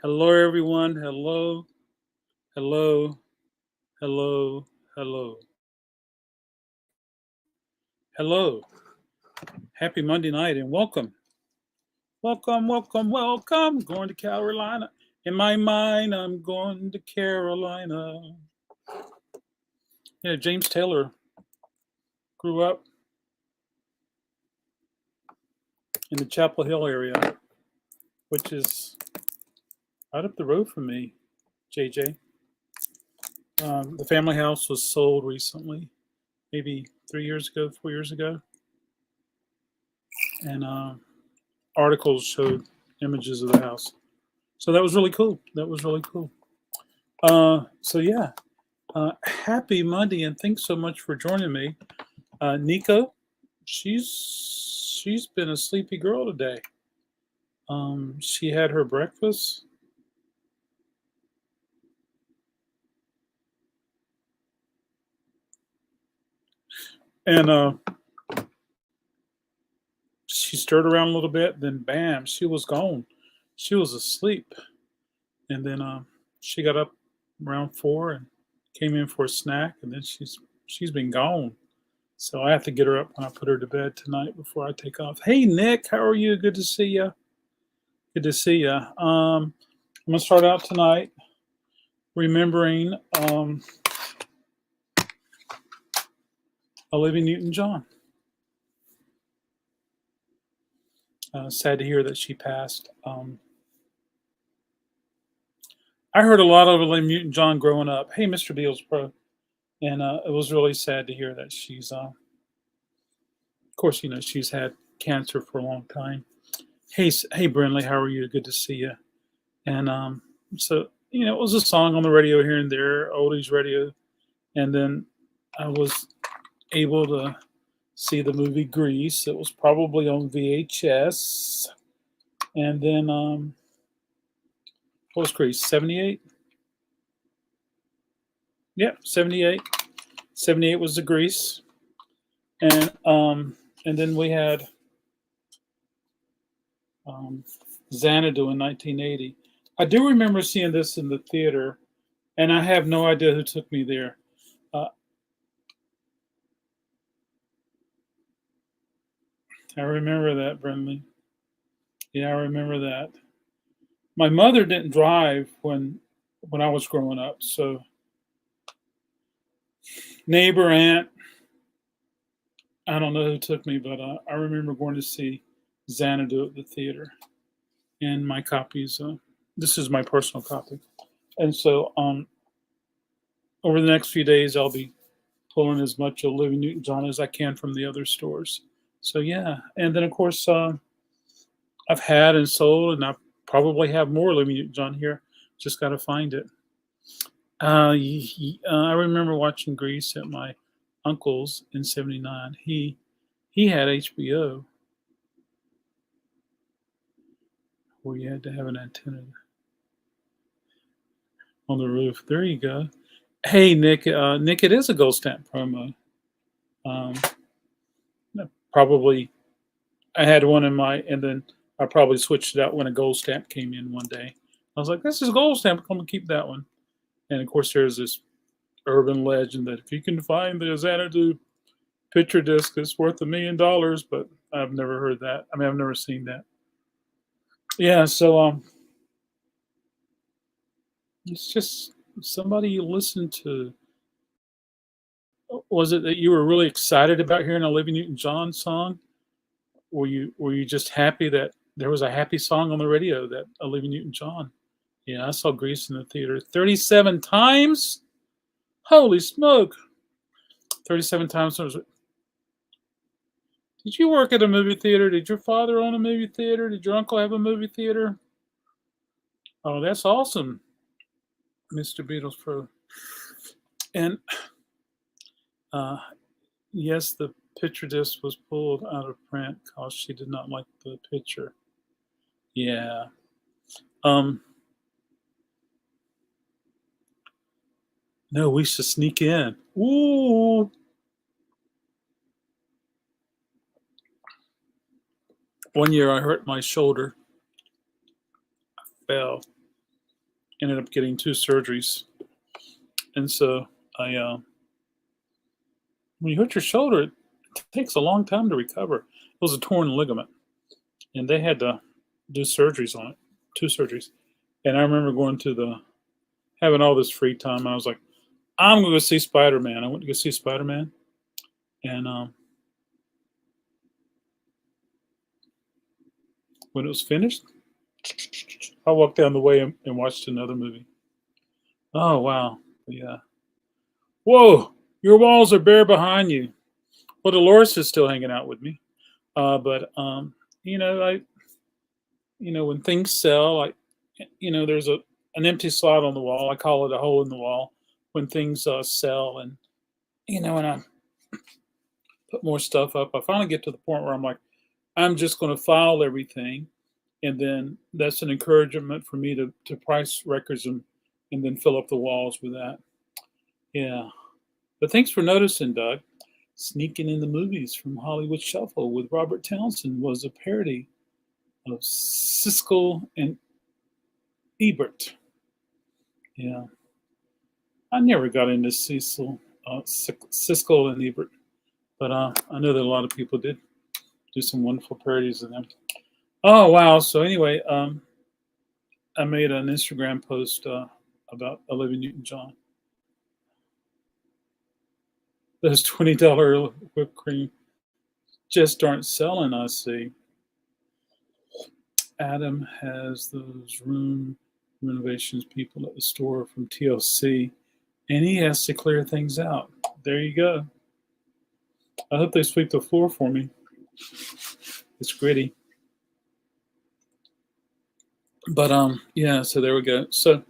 Hello, everyone. Hello, hello, hello, hello, hello. Happy Monday night and welcome. Welcome, welcome, welcome. Going to Carolina. In my mind, I'm going to Carolina. Yeah, James Taylor grew up in the Chapel Hill area, which is right up the road from me, JJ. The family house was sold recently, maybe 3 years ago, 4 years ago. And articles showed images of the house. So that was really cool. That was really cool. Happy Monday, and thanks so much for joining me. Nico, she's been a sleepy girl today. She had her breakfast, and she stirred around a little bit. Then, bam, she was gone. She was asleep, and then she got up around 4 and came in for a snack, and then she's been gone. So I have to get her up when I put her to bed tonight before I take off. Hey, Nick, how are you? Good to see you. Good to see you. I'm going to start out tonight remembering Olivia Newton-John. Sad to hear that she passed. I heard a lot of Olivia Newton-John growing up. Hey, Mr. Beals Pro. And it was really sad to hear that she's, of course, she's had cancer for a long time. Hey, Brinley, how are you? Good to see you. And it was a song on the radio here and there, oldies radio. And then I was able to see the movie Grease. It was probably on VHS. And then, what was Grease? 78? Yeah, 78. 78 was the Grease. And then we had Xanadu in 1980. I do remember seeing this in the theater, and I have no idea who took me there. I remember that, Brentley. Yeah, I remember that. My mother didn't drive when I was growing up, so neighbor, aunt, I don't know who took me, but I remember going to see Xanadu at the theater. And my copies, this is my personal copy. And so over the next few days, I'll be pulling as much Olivia Newton-John as I can from the other stores. So yeah, and then of course I've had and sold, and I probably have more Olivia Newton-John here. Just got to find it. I remember watching Grease at my uncle's in '79. He had HBO, where you had to have an antenna on the roof. There you go. Hey, Nick. Nick, it is a gold stamp promo. Um, probably, I had one in and then I probably switched it out when a gold stamp came in one day. I was like, this is a gold stamp. I'm going to keep that one. And of course, there's this urban legend that if you can find the Xanadu picture disc, it's worth $1 million. But I've never heard that. I mean, I've never seen that. Yeah, so it's just somebody you listened to. Was it that you were really excited about hearing a Olivia Newton-John song? Were you just happy that there was a happy song on the radio that Olivia Newton-John? Yeah, I saw Grease in the theater 37 times. Holy smoke! 37 times. Did you work at a movie theater? Did your father own a movie theater? Did your uncle have a movie theater? Oh, that's awesome, Mr. Beatles Pro. And yes, the picture disc was pulled out of print because she did not like the picture. Yeah. No, we should sneak in. Ooh. One year I hurt my shoulder. I fell. ended up getting 2 surgeries. And so when you hurt your shoulder, it takes a long time to recover. It was a torn ligament, and they had to do surgeries on it, 2 surgeries. And I remember having all this free time. I was like, I'm going to go see Spider-Man. I went to go see Spider-Man, and when it was finished, I walked down the way and watched another movie. Oh wow, yeah. Whoa, your walls are bare behind you. Well, Dolores is still hanging out with me, but you know, when things sell, like there's an empty slot on the wall. I call it a hole in the wall when things sell, and when I put more stuff up, I finally get to the point where I'm like, I'm just going to file everything, and then that's an encouragement for me to price records and then fill up the walls with that. Yeah. But thanks for noticing, Doug. Sneaking in the Movies from Hollywood Shuffle with Robert Townsend was a parody of Siskel and Ebert. Yeah. I never got into Siskel and Ebert, but I know that a lot of people did do some wonderful parodies of them. Oh, wow. So anyway, I made an Instagram post about Olivia Newton-John. Those $20 whipped cream just aren't selling, I see. Adam has those room renovations people at the store from TLC, and he has to clear things out. There you go. I hope they sweep the floor for me. It's gritty. But yeah, so there we go. So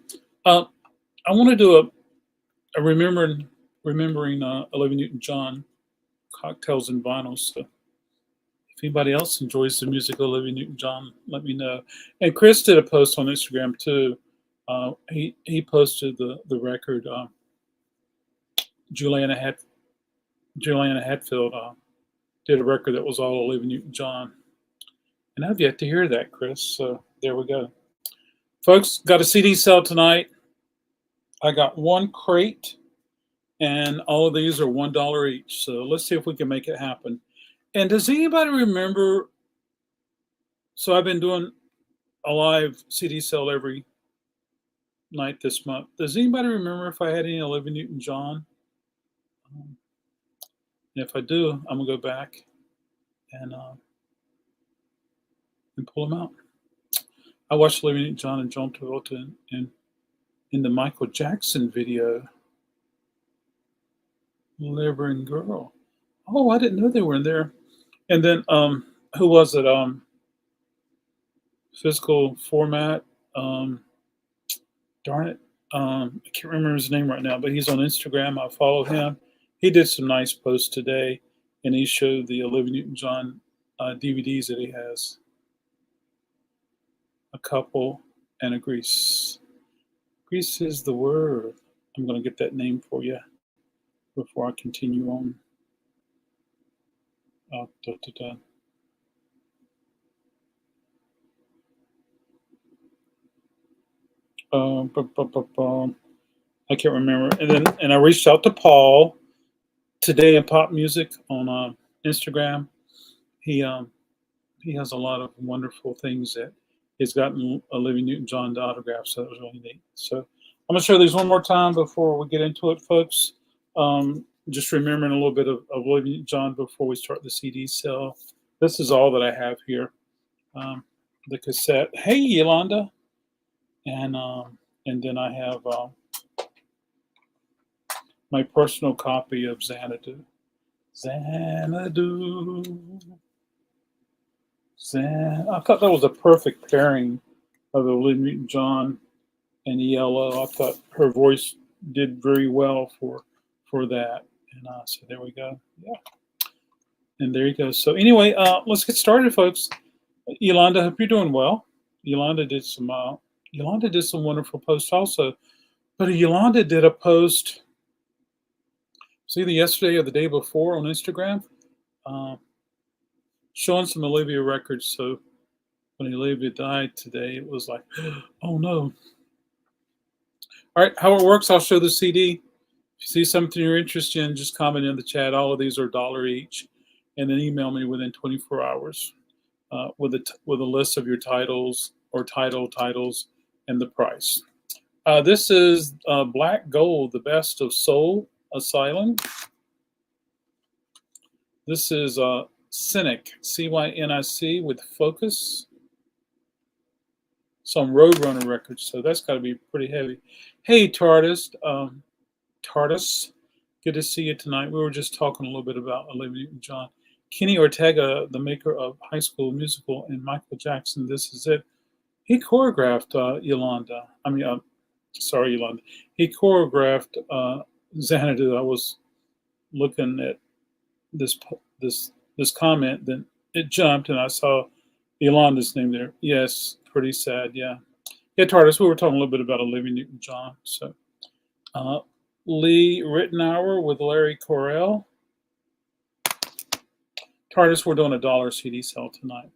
I want to do a remembering Olivia Newton-John, Cocktails and Vinyls. So if anybody else enjoys the music of Olivia Newton-John, let me know. And Chris did a post on Instagram too. He posted the record. Juliana Hatfield did a record that was all Olivia Newton-John, and I've yet to hear that, Chris. So there we go, folks. Got a CD sale tonight. I got 1 crate, and all of these are $1 each. So let's see if we can make it happen. And does anybody remember? So I've been doing a live CD sale every night this month. Does anybody remember if I had any Olivia Newton-John? If I do, I'm gonna go back and pull them out. I watched Olivia Newton-John and John Travolta in the Michael Jackson video, "Living Girl." Oh, I didn't know they were in there. And then who was it? Physical Format. Darn it. I can't remember his name right now, but he's on Instagram. I follow him. He did some nice posts today, and he showed the Olivia Newton-John DVDs that he has. A Couple and a Grease. Grease is the word. I'm going to get that name for you before I continue on. I can't remember. And I reached out to Paul today in Pop Music on Instagram. He has a lot of wonderful things that he's gotten Olivia Newton-John to autograph, so that was really neat. So I'm going to show these one more time before we get into it, folks. Just remembering a little bit of Olivia Newton-John before we start the CD sale. This is all that I have here. The cassette. Hey, Yolanda. And then I have my personal copy of Xanadu. I thought that was a perfect pairing of Olivia Newton-John and ELO. I thought her voice did very well for that. And so there we go. Yeah. And there you go. So anyway, let's get started, folks. Yolanda, hope you're doing well. Yolanda did some wonderful posts also. But Yolanda did a post, it's either yesterday or the day before on Instagram, showing some Olivia records. So when Olivia died today, it was like, oh no. All right, how it works, I'll show the CD. If you see something you're interested in, just comment in the chat. All of these are $1 each, and then email me within 24 hours with a list of your titles or titles and the price. This is Black Gold, the best of Soul Asylum. This is Cynic, Cynic with Focus. Some Roadrunner records, so that's got to be pretty heavy. Hey, TARDIS, good to see you tonight. We were just talking a little bit about Olivia Newton-John. Kenny Ortega, the maker of High School Musical, and Michael Jackson, This Is It. He choreographed Yolanda. Sorry, Yolanda. He choreographed Xanadu. I was looking at this comment, then it jumped, and I saw Yolanda's name there. Yes, pretty sad. Yeah, TARDIS. We were talking a little bit about Olivia Newton-John. So, Lee Ritenour with Larry Correll. TARDIS, we're doing a $1 CD sale tonight.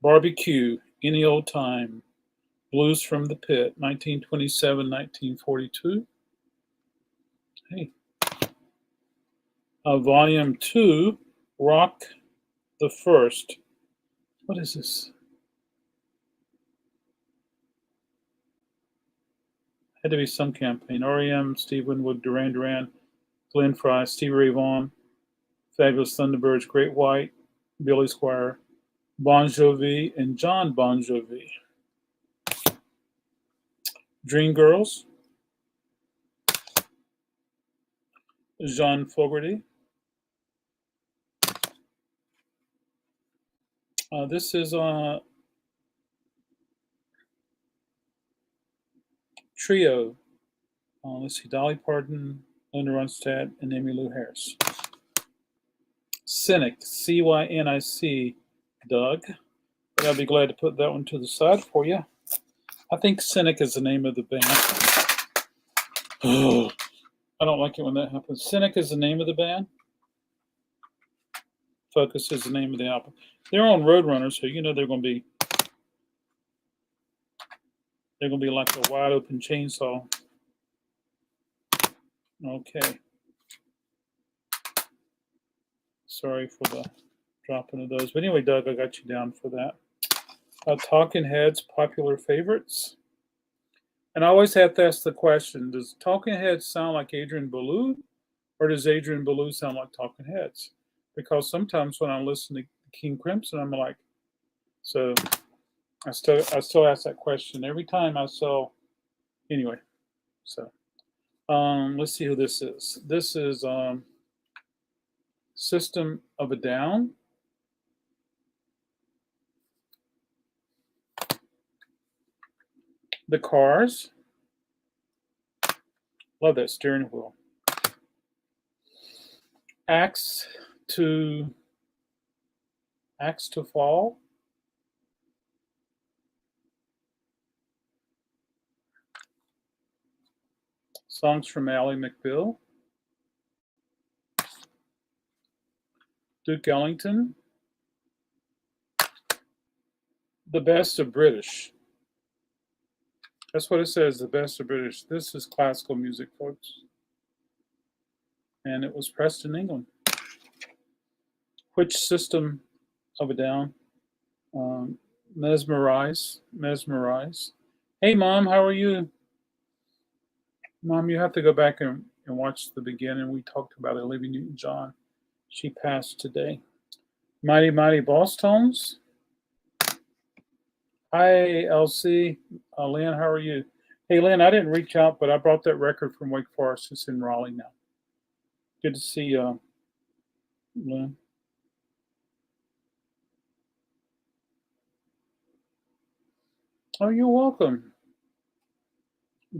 Barbecue, Any Old Time. Blues from the Pit, 1927, 1942. Hey. Volume 2, Rock the First. What is this? Had to be some campaign. R.E.M., Steve Winwood, Duran Duran, Glenn Frey, Stevie Ray Vaughan, Fabulous Thunderbirds, Great White, Billy Squire, Bon Jovi, and John Bon Jovi. Dream Girls, Jean Fogerty. This is Trio. Let's see, Dolly Parton, Linda Ronstadt, and Emmylou Harris. Cynic, C-Y-N-I-C, Doug. But I'll be glad to put that one to the side for you. I think Cynic is the name of the band. Oh, I don't like it when that happens. Cynic is the name of the band. Focus is the name of the album. They're on Roadrunner, so you know they're going to be like a wide open chainsaw. Okay. Sorry for the dropping of those. But anyway, Doug, I got you down for that. Talking Heads, popular favorites. And I always have to ask the question, does Talking Heads sound like Adrian Belew, or does Adrian Belew sound like Talking Heads? Because sometimes when I listen to King Crimson, I'm like, so I still ask that question every time I saw. Anyway, so let's see who this is. This is System of a Down. The Cars. Love that steering wheel. Axe to Fall. Songs from Ally McBeal. Duke Ellington. The Best of British. That's what it says, the Best of British. This is classical music, folks. And it was pressed in England. Which System of a Down? Mesmerize. Hey, Mom, how are you? Mom, you have to go back and watch the beginning. We talked about Olivia Newton-John. She passed today. Mighty Mighty Boss Tones. Hi, LC. Lynn, how are you? Hey, Lynn, I didn't reach out, but I brought that record from Wake Forest. It's in Raleigh now. Good to see you, Lynn. Oh, you're welcome.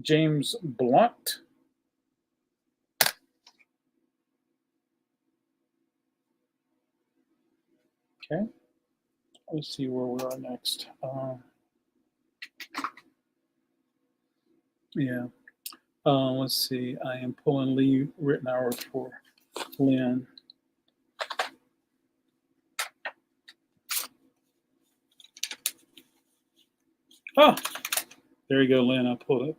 James Blunt. Okay. Let's see where we are next. Yeah. Let's see. I am pulling Lee Ritenour for Lynn. Oh, there you go, Lynn. I pulled it.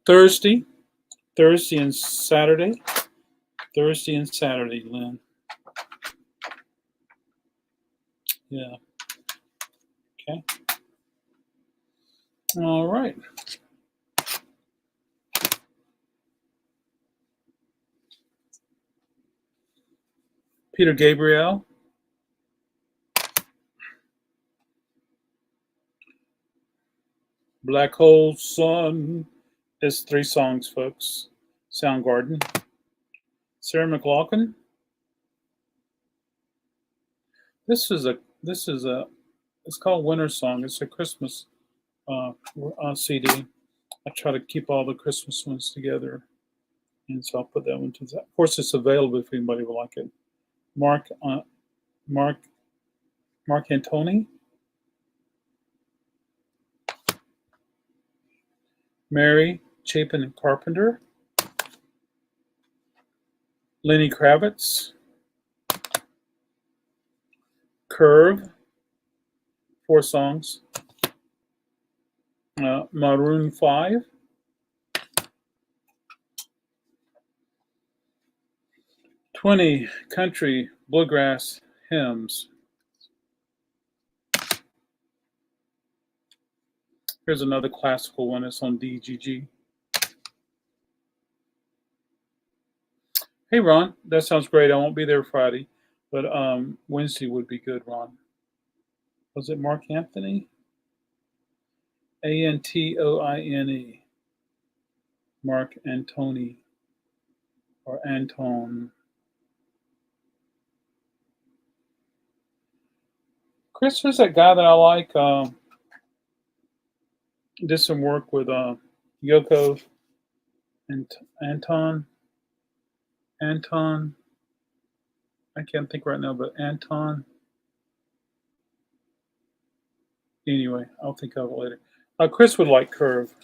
Thursday and Saturday. Thursday and Saturday, Lynn. Yeah. Okay. All right. Peter Gabriel. Black Hole Sun. It's 3 songs, folks. Soundgarden. Sarah McLachlan. This is a. It's called Winter Song. It's a Christmas CD. I try to keep all the Christmas ones together, and so I'll put that one to that. Of course, it's available if anybody would like it. Mark Antony. Mary Chapin Carpenter. Lenny Kravitz. Curve. 4 songs. Maroon 5. "20 Country Bluegrass Hymns." Here's another classical one. It's on DGG. Hey, Ron, that sounds great. I won't be there Friday, but Wednesday would be good, Ron. Was it Mark Anthony? Antoine. Mark Antony. Or Antone. Chris, there's that guy that I like. Did some work with Yoko and Anton. I can't think right now, but Anton. Anyway, I'll think of it later. Chris would like Curve.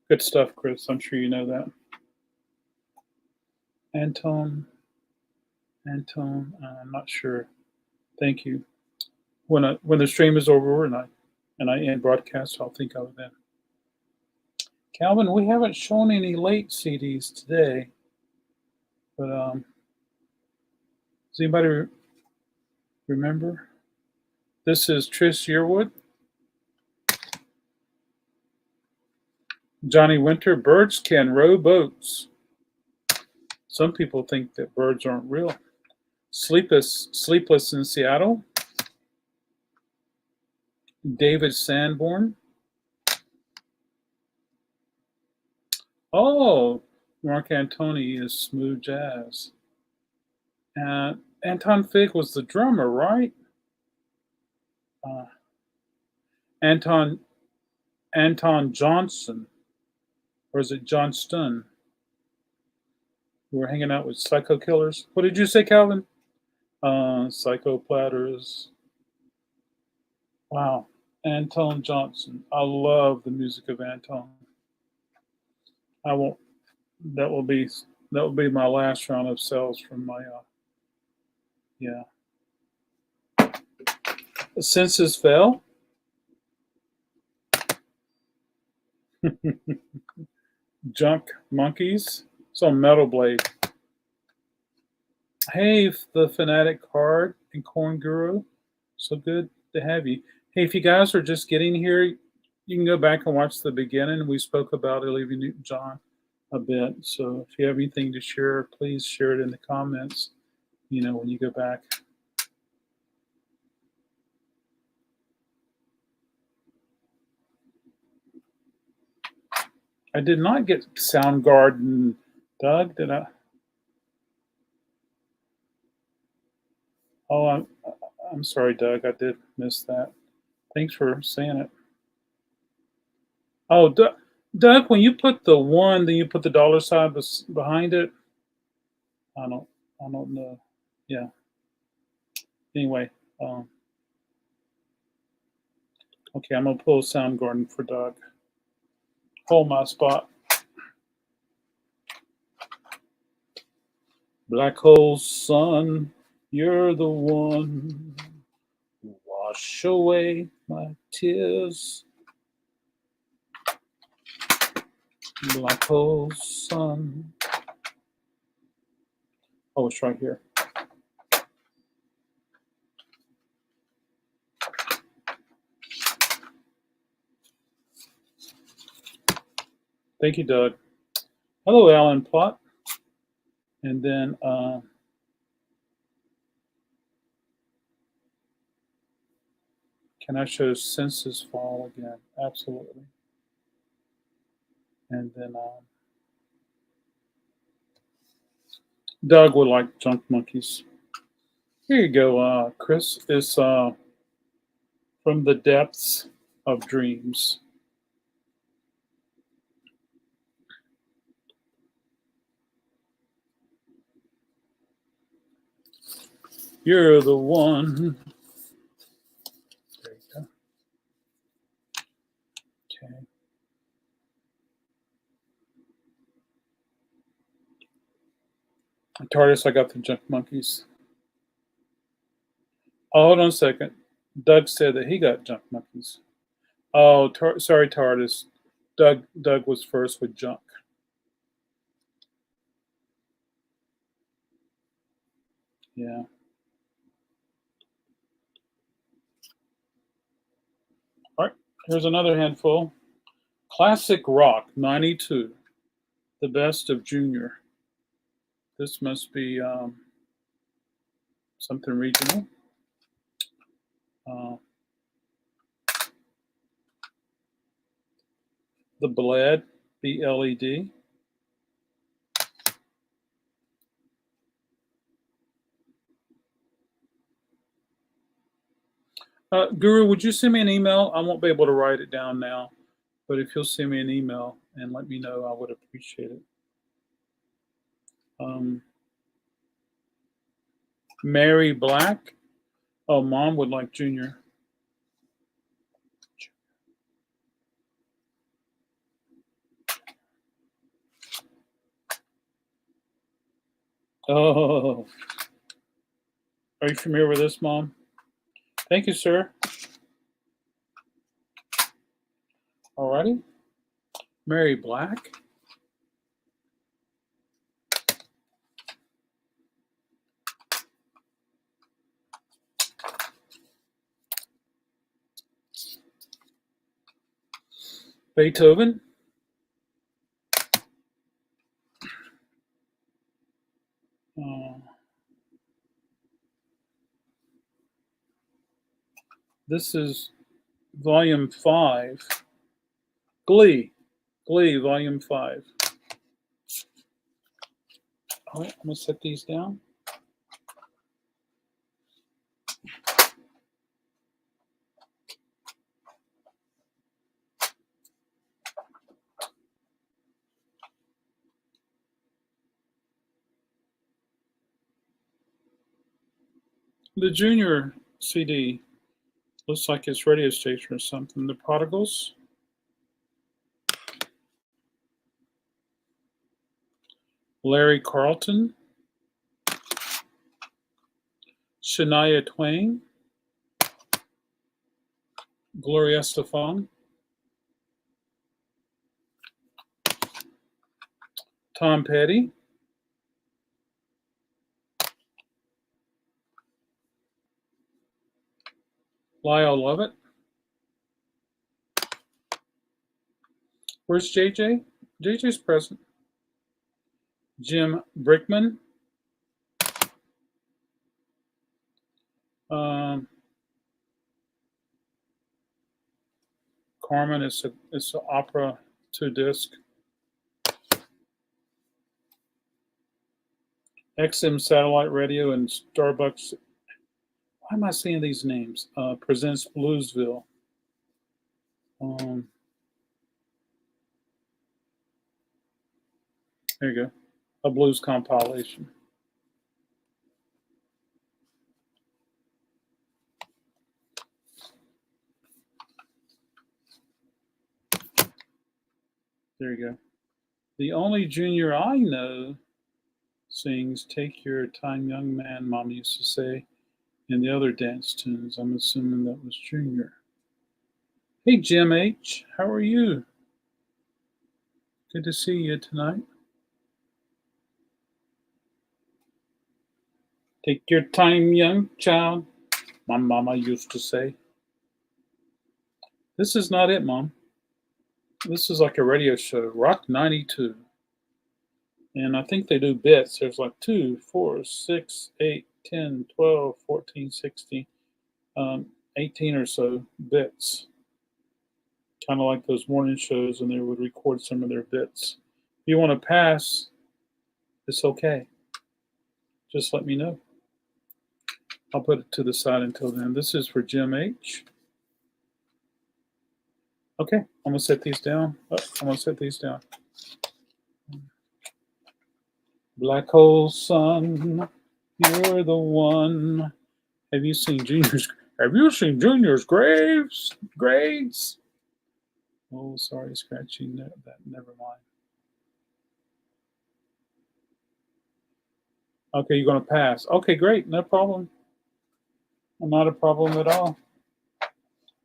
Good stuff, Chris. I'm sure you know that. Anton. I'm not sure. Thank you. When the stream is over and I end broadcast, I'll think of it then. Calvin, we haven't shown any late CDs today, but does anybody remember? This is Trish Yearwood. Johnny Winter. Birds can row boats. Some people think that birds aren't real. Sleepless in Seattle. David Sanborn. Oh, Mark Antony is smooth jazz. And Anton Fig was the drummer, right? Anton Johnson, or is it Johnston? We were hanging out with Psycho Killers. What did you say, Calvin? Psycho Platters. Wow, Anton Johnson. I love the music of Anton. I won't. That will be my last round of sales from my. Yeah. The Census Fell. Junk Monkeys. It's on Metal Blade. Hey, the Fanatic Card and Corn Guru. So good to have you. Hey, if you guys are just getting here, you can go back and watch the beginning. We spoke about Olivia Newton-John a bit. So if you have anything to share, please share it in the comments, when you go back. I did not get Soundgarden, Doug, did I? Oh, I'm sorry, Doug. I did miss that. Thanks for saying it. Oh, Doug, when you put the 1, then you put the dollar sign behind it. I don't know. Yeah. Anyway, okay, I'm gonna pull Soundgarden for Doug. Hold my spot. Black hole sun, you're the one who wash away my tears. Black hole sun. Oh, it's right here. Thank you, Doug. Hello, Alan Plott. And then can I show census file again? Absolutely. And then Doug would like junk monkeys. Here you go, Chris. It's from the depths of dreams. You're the one. There you go. Okay. TARDIS, I got the junk monkeys. Oh, hold on a second. Doug said that he got junk monkeys. Oh, sorry, TARDIS. Doug was first with junk. Yeah. All right. Here's another handful. Classic rock, 92. The best of Junior. This must be something regional. The Bled, BLED. Guru, would you send me an email? I won't be able to write it down now, but if you'll send me an email and let me know, I would appreciate it. Mary Black. Oh, Mom would like Junior. Oh, are you familiar with this, Mom? Thank you, sir. Alrighty. Mary Black. Beethoven. This is Volume 5. Glee, Volume 5. All right, I'm going to set these down. The Junior CD looks like it's radio station or something. The Prodigals. Larry Carlton. Shania Twain. Gloria Estefan. Tom Petty. Lyle Lovett. Where's JJ? JJ's present. Jim Brickman. Carmen, it's an opera 2-disc. XM Satellite Radio and Starbucks. Why am I saying these names? Presents Bluesville. There you go. A blues compilation. There you go. The only Junior I know sings Take Your Time, Young Man, Mom used to say, and the other dance tunes. I'm assuming that was Junior. Hey, Jim H., how are you? Good to see you tonight. Take your time, young child, my mama used to say. This is not it, Mom. This is like a radio show, Rock 92. And I think they do bits. There's like 2, 4, 6, 8, 10, 12, 14, 16, 18 or so bits. Kind of like those morning shows, and they would record some of their bits. If you want to pass, it's okay. Just let me know. I'll put it to the side until then. This is for Jim H. Okay, I'm going to set these down. Black hole sun, you're the one. Have you seen Junior's grades? Oh, sorry, scratching that. Never mind. Okay, you're going to pass. Okay, great. No problem. Not a problem at all.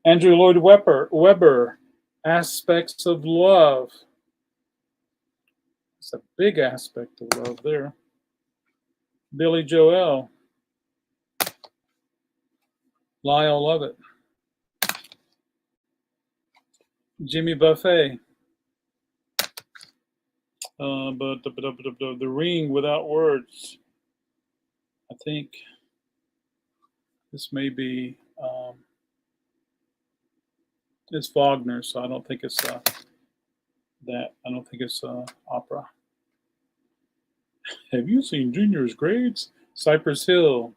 Andrew Lloyd Webber, Aspects of Love. It's a big aspect of love there. Billy Joel, Lyle Lovett. Jimmy Buffett. But the Ring Without Words. I think this may be it's Wagner, so I don't think it's that. I don't think it's opera. Have you seen Junior's grades? Cypress Hill.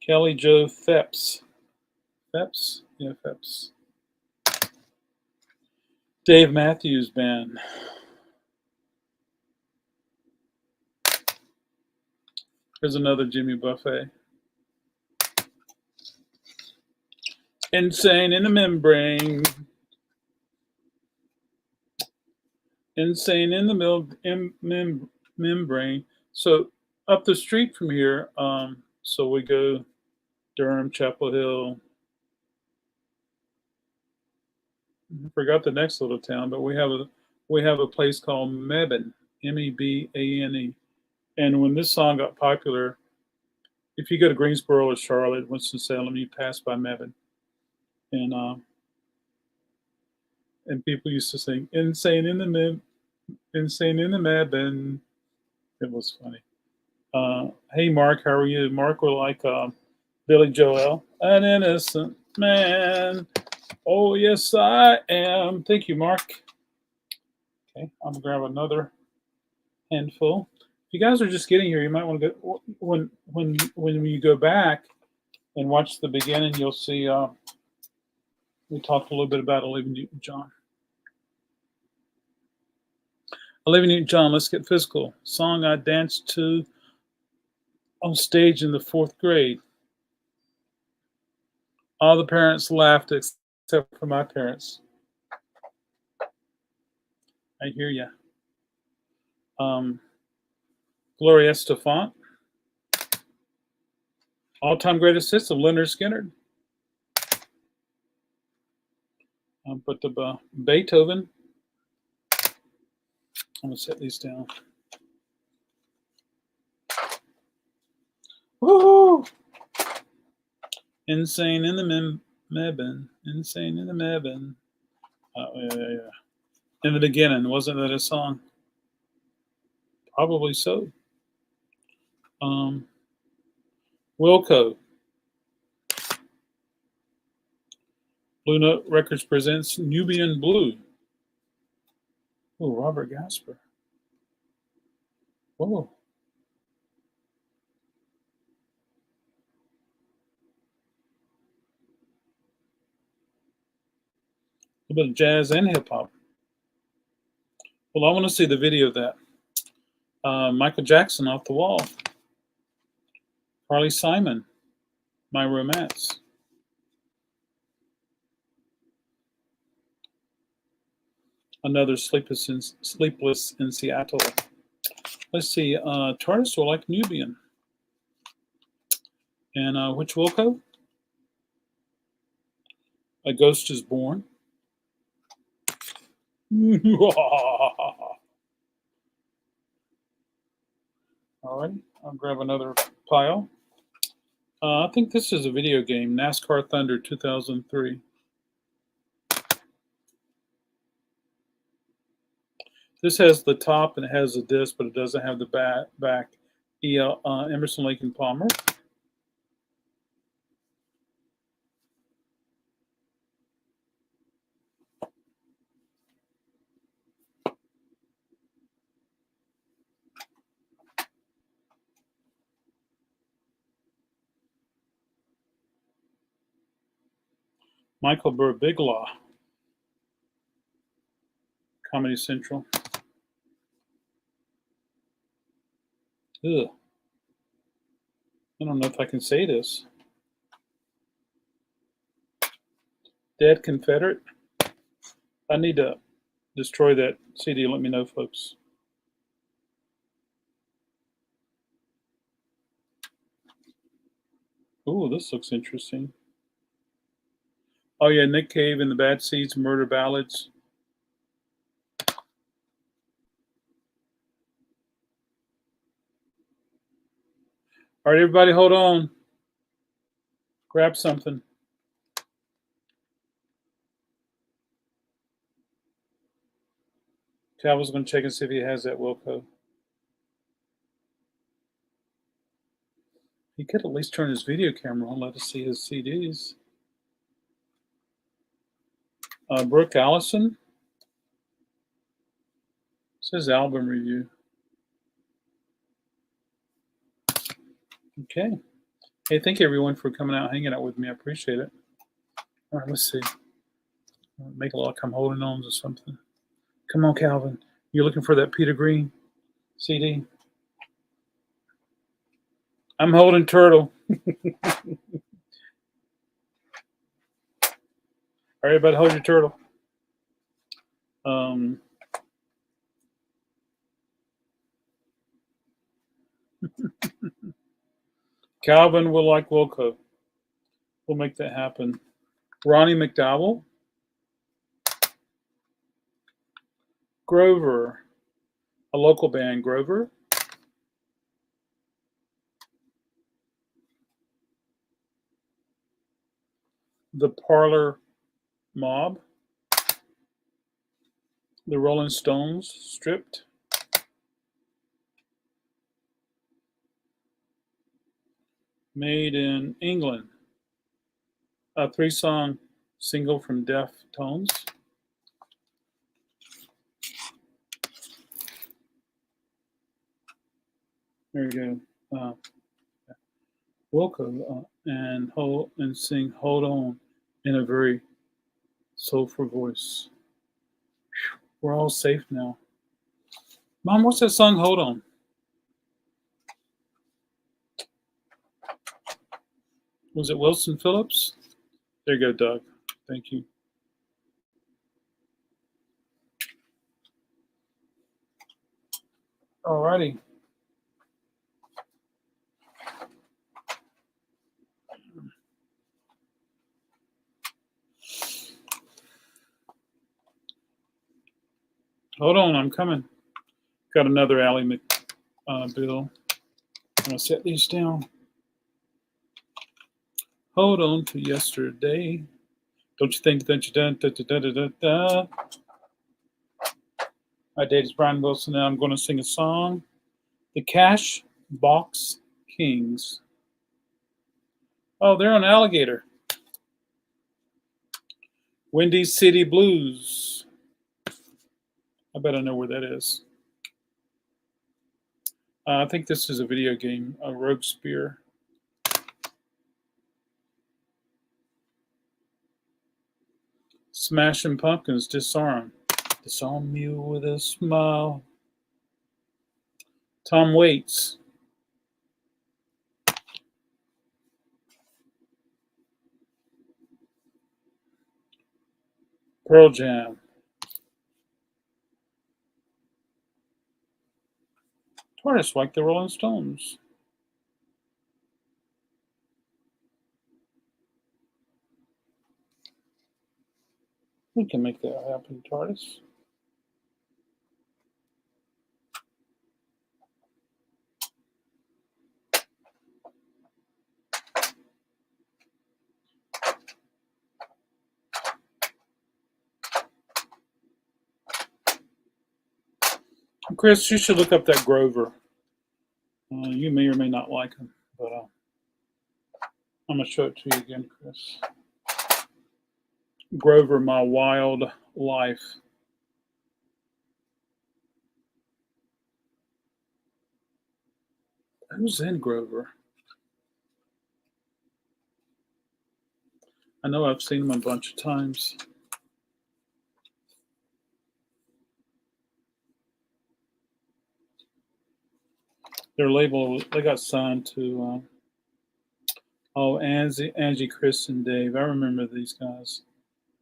Kelly Jo Phepps. Phepps? Yeah, Phepps. Dave Matthews Band. Here's another Jimmy Buffett. Insane in the Membrane. Insane in the Membrane. So up the street from here, so we go Durham, Chapel Hill. I forgot the next little town, but we have a place called Mebane, Mebane. And when this song got popular, if you go to Greensboro or Charlotte, Winston-Salem, you pass by Mebane. And people used to sing "Insane in the Mebane." It was funny. Hey, Mark, how are you? Mark will like Billy Joel, an innocent man. Oh, yes, I am. Thank you, Mark. Okay, I'm gonna grab another handful. If you guys are just getting here, you might want to go when you go back and watch the beginning. You'll see we talked a little bit about Olivia Newton-John. Olivia Newton-John, Let's Get Physical. Song I danced to on stage in the 4th grade. All the parents laughed except for my parents. I hear ya. Gloria Estefan. All-time greatest hits of Leonard Skinner. But the Beethoven. I'm going to set these down. Woo! Insane in the Mebane. Insane in the Mebane. Yeah. In the beginning, wasn't that a song? Probably so. Wilco. Blue Note Records presents Nubian Blue. Oh, Robert Gasper. Whoa. A bit of jazz and hip hop. Well, I want to see the video of that. Michael Jackson, Off the Wall. Carly Simon, My Romance. Another Sleepless in Seattle. Let's see. Tartus will like Nubian. And which Wilco? A Ghost is Born. All right, I'll grab another pile. I think this is a video game, NASCAR Thunder 2003. This has the top and it has the disc, but it doesn't have the back. Emerson, Lake and Palmer. Michael Birbiglia, Comedy Central. Ugh. I don't know if I can say this. Dead Confederate. I need to destroy that CD. Let me know, folks. Ooh, this looks interesting. Oh yeah, Nick Cave and the Bad Seeds, Murder Ballads. All right, everybody, hold on. Grab something. Calvin's going to check and see if he has that Wilco. He could at least turn his video camera on, let us see his CDs. Brooke Allison. It says album review. Okay. Hey, thank you everyone for coming out, hanging out with me. I appreciate it. All right, let's see. Make a lot come holding on or something. Come on, Calvin. You're looking for that Peter Green CD? I'm holding Turtle. All right, everybody, hold your turtle. Calvin will like Wilco. We'll make that happen. Ronnie McDowell. Grover. A local band, Grover. The Parlor Mob. The Rolling Stones, Stripped. Made in England. A 3-song single from Deftones. There you go. Wilco and sing "Hold On" in a very soulful voice. We're all safe now. Mom, what's that song? Hold On. Was it Wilson Phillips? There you go, Doug. Thank you. All righty. Hold on, I'm coming. Got another Ally McBill. I'm gonna set these down. Hold on to yesterday. Don't you think that you done? My date is Brian Wilson, and I'm going to sing a song. The Cash Box Kings. Oh, they're on Alligator. Windy City Blues. I bet I know where that is. I think this is a video game, a Rogue Spear. Smashing Pumpkins, Disarm. Disarm you with a smile. Tom Waits. Pearl Jam. Artists like the Rolling Stones. We can make that happen, TARDIS. Chris, you should look up that Grover. You may or may not like him, but I'm going to show it to you again, Chris. Grover, My Wild Life. Who's in Grover? I know I've seen them a bunch of times. Their label, they got signed to, Angie, Chris, and Dave. I remember these guys.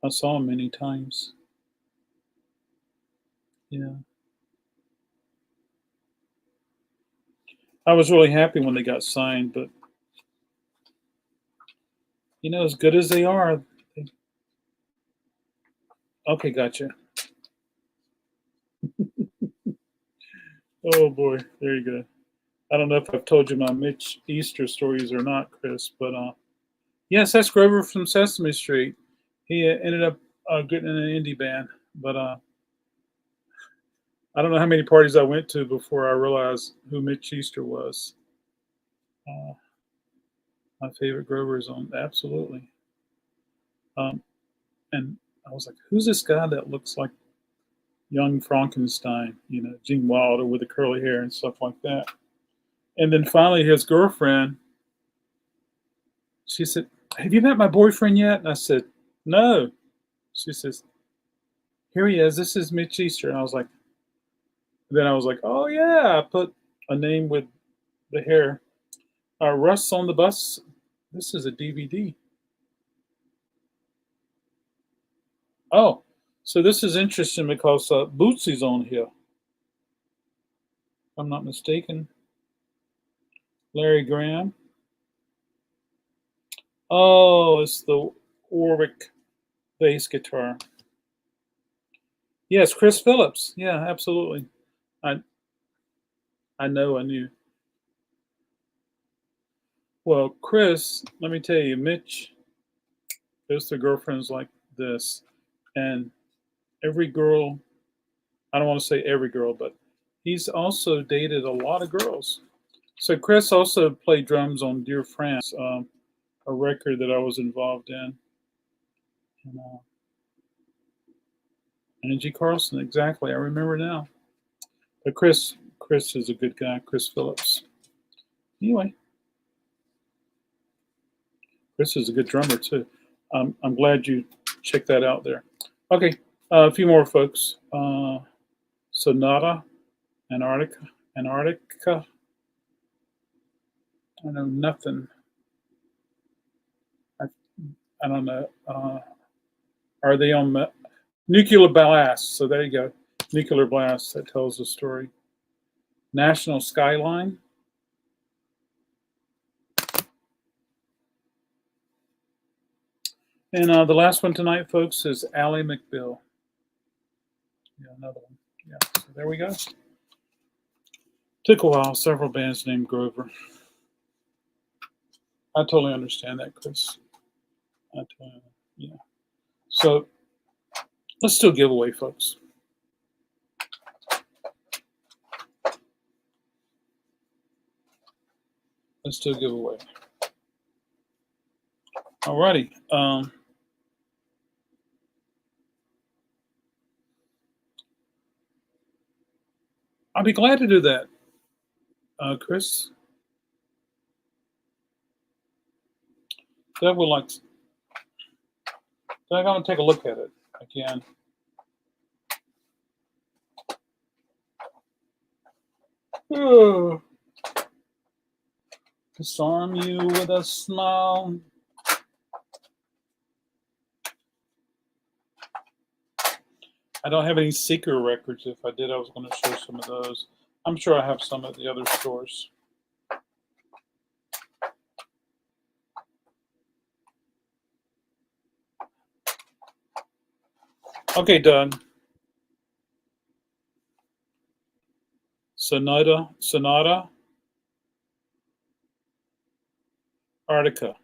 I saw them many times. Yeah. I was really happy when they got signed, but, as good as they are. Okay, gotcha. Oh boy, there you go. I don't know if I've told you my Mitch Easter stories or not, Chris, but yes, that's Grover from Sesame Street. He ended up getting in an indie band, but I don't know how many parties I went to before I realized who Mitch Easter was. My favorite Grover is on, absolutely. And I was like, who's this guy that looks like young Frankenstein, Gene Wilder with the curly hair and stuff like that. And then finally his girlfriend, she said, have you met my boyfriend yet? And I said, no. She says, here he is. This is Mitch Easter. And I was like, oh yeah, I put a name with the hair. Russ on the Bus. This is a DVD. Oh, so this is interesting because Bootsy's on here. If I'm not mistaken. Larry Graham. Oh, it's the Warwick bass guitar. Yes, Chris Phillips. Yeah, absolutely. I knew. Well, Chris, let me tell you, Mitch goes to girlfriends like this, and every girl, I don't want to say every girl, but he's also dated a lot of girls. So Chris also played drums on Dear France, a record that I was involved in. And, Angie Carlson, exactly. I remember now. But Chris is a good guy, Chris Phillips. Anyway, Chris is a good drummer too. I'm glad you checked that out there. Okay, a few more folks. Sonata, Antarctica. I know nothing. I don't know. Are they on Nuclear Blast? So there you go. Nuclear Blast, that tells the story. National Skyline. And the last one tonight, folks, is Ally McBeal. Yeah, another one. Yeah, so there we go. Took a while. Several bands named Grover. I totally understand that, Chris. Yeah. So let's do a giveaway, folks. Let's do a giveaway. Alrighty. I'll be glad to do that, Chris. Doug would like. Doug, I'm gonna take a look at it again. Disarm you with a smile. I don't have any Seeker records. If I did, I was going to show some of those. I'm sure I have some at the other stores. Okay, Doug. Sonata, Artica.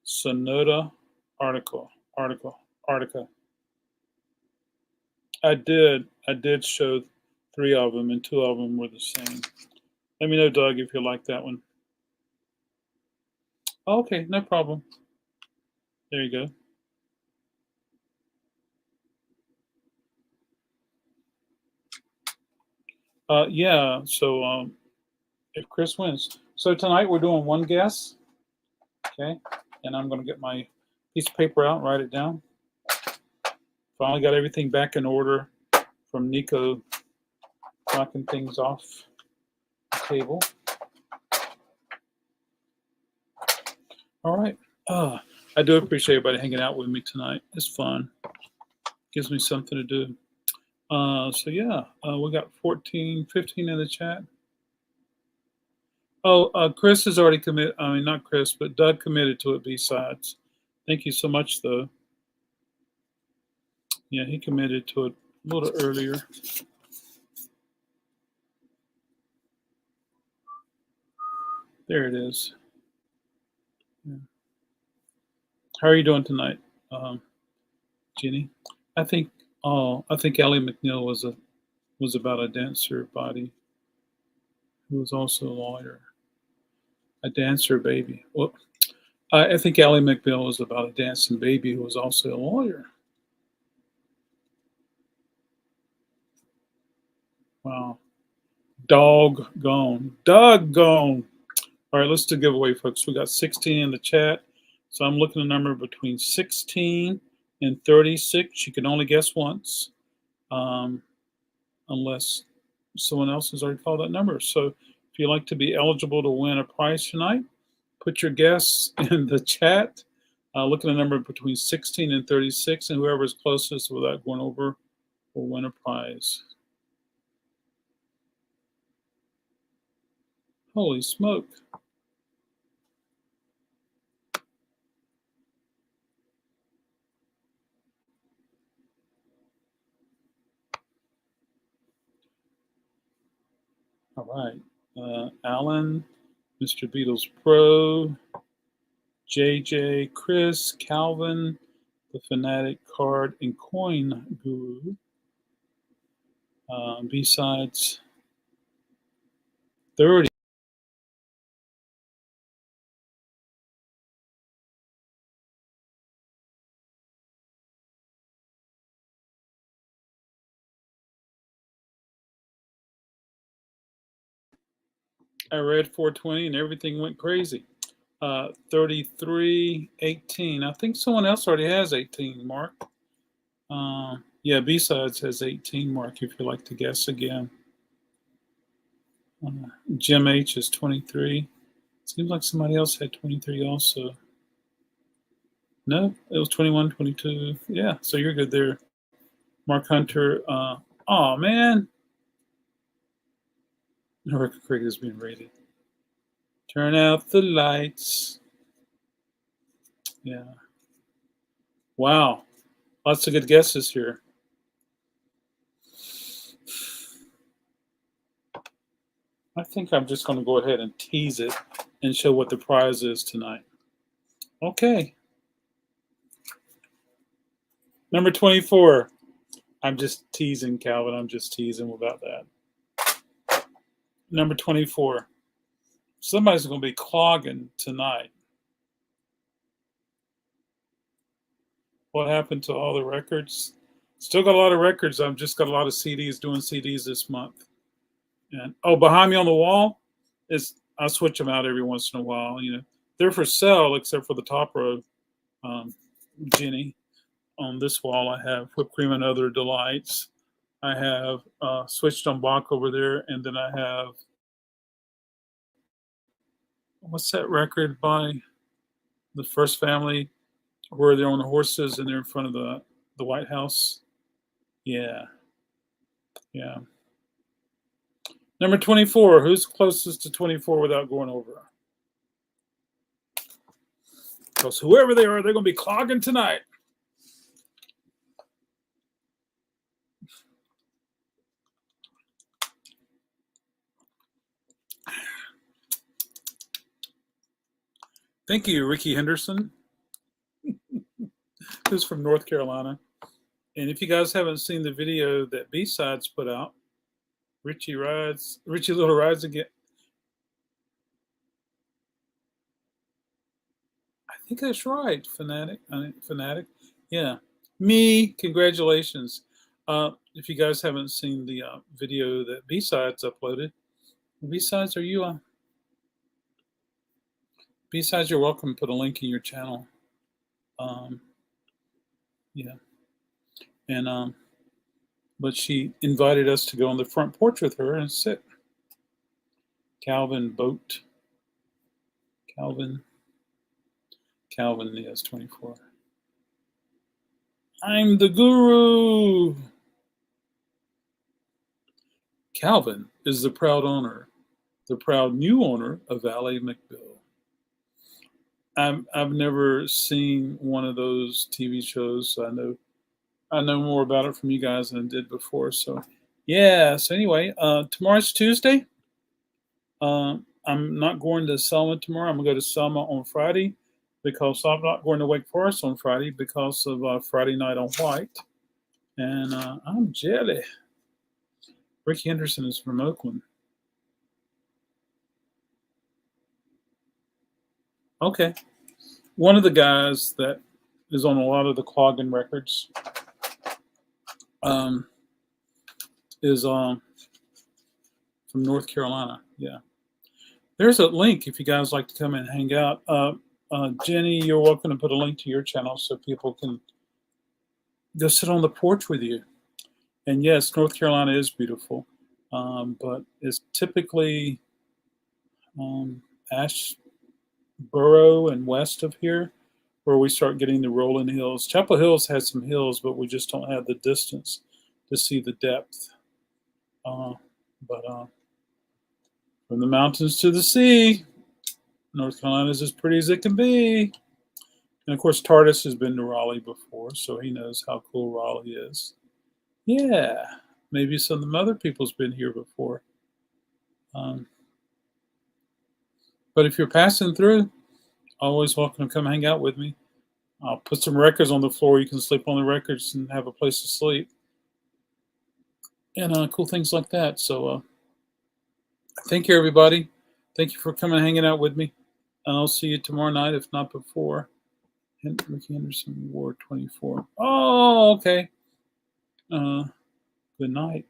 Sonata, Artica. I did show 3 of them, and 2 of them were the same. Let me know, Doug, if you like that one. Okay, no problem. There you go. Yeah, so if Chris wins. So tonight we're doing one guess, okay? And I'm going to get my piece of paper out and write it down. Finally got everything back in order from Nico knocking things off the table. All right. I do appreciate everybody hanging out with me tonight. It's fun. Gives me something to do. So yeah, we got 15 in the chat. Oh, Chris has already committed. I mean, not Chris, but Doug committed to it. B-sides. Thank you so much, though. Yeah, he committed to it a little earlier. There it is. Yeah. How are you doing tonight, Jenny? I think Ally McNeil was about a dancer body who was also a lawyer. A dancer baby. Well, I think Ally McNeil was about a dancing baby who was also a lawyer. Wow. Doggone. All right, let's do giveaway, folks. We got 16 in the chat. So I'm looking at a number between 16 and 36. You can only guess once, unless someone else has already called that number. So if you'd like to be eligible to win a prize tonight, put your guess in the chat. Look at a number between 16 and 36, and whoever is closest without going over will win a prize. Holy smoke. All right. Alan, Mr. Beatles Pro, JJ, Chris, Calvin, the Fanatic Card and Coin Guru. B-sides 30. I read 420 and everything went crazy. 33, 18. I think someone else already has 18, Mark. Yeah, B-sides has 18, Mark, if you'd like to guess again. Jim H is 23. Seems like somebody else had 23 also. No, it was 21, 22. Yeah, so you're good there. Mark Hunter. Oh, man. Record Cricket is being rated. Turn out the lights. Yeah. Wow. Lots of good guesses here. I think I'm just going to go ahead and tease it and show what the prize is tonight. Okay. Number 24. I'm just teasing, Calvin. I'm just teasing about that. Number 24. Somebody's going to be clogging tonight. What happened to all the records? Still got a lot of records. I've just got a lot of CDs, doing CDs this month. And behind me on the wall is, I switch them out every once in a while. You know, they're for sale except for the top row. Jenny, on this wall I have Whipped Cream and Other Delights. I have Switched on Bach over there, and then I have, what's that record by the First Family where they're on the horses and they're in front of the White House? Yeah. Number 24. Who's closest to 24 without going over? Because whoever they are, they're going to be clogging tonight. Thank you, Ricky Henderson, who's from North Carolina. And if you guys haven't seen the video that B-Sides put out, Richie Little rides again. I think that's right, Fanatic. Yeah, me. Congratulations. If you guys haven't seen the video that B-Sides uploaded, B-Sides, are you B-Sides? You're welcome. Put a link in your channel. Yeah, and but she invited us to go on the front porch with her and sit. Calvin, yes, 24. I'm the guru. Calvin is the proud new owner of Raleigh McBill. I've never seen one of those TV shows, so I know more about it from you guys than I did before. So yeah. So anyway, tomorrow's Tuesday. I'm not going to Selma tomorrow. I'm gonna go to Selma on Friday because I'm not going to Wake Forest on Friday because of Friday Night on White, and I'm jelly. Ricky Henderson is from Oakland. Okay. One of the guys that is on a lot of the clogging records is from North Carolina. Yeah. There's a link if you guys like to come and hang out. Jenny, you're welcome to put a link to your channel so people can go sit on the porch with you. And yes, North Carolina is beautiful, but it's typically Asheboro and west of here where we start getting the rolling hills. Chapel Hills has some hills, but we just don't have the distance to see the depth. But from the mountains to the sea, North Carolina is as pretty as it can be. And of course, Tardis has been to Raleigh before, so he knows how cool Raleigh is. Yeah, maybe some of the other people's been here before. But if you're passing through, always welcome to come hang out with me. I'll put some records on the floor. You can sleep on the records and have a place to sleep. And cool things like that. So thank you, everybody. Thank you for coming and hanging out with me. And I'll see you tomorrow night, if not before. Ricky Anderson, Ward 24. Oh, okay. Good night.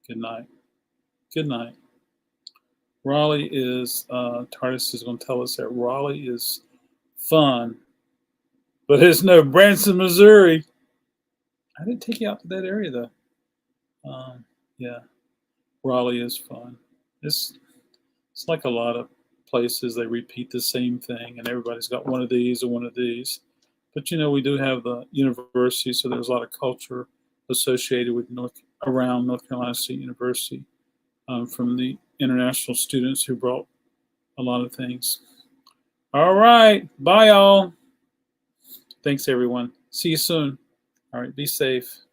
Good night. Good night. Raleigh is, Tardis is going to tell us that Raleigh is fun, but it's no Branson, Missouri. I didn't take you out to that area, though. Yeah, Raleigh is fun. It's like a lot of places. They repeat the same thing, and everybody's got one of these or one of these. But, we do have the university, so there's a lot of culture associated with around North Carolina State University from the international students who brought a lot of things. All right. Bye, y'all. Thanks, everyone. See you soon. All right. Be safe.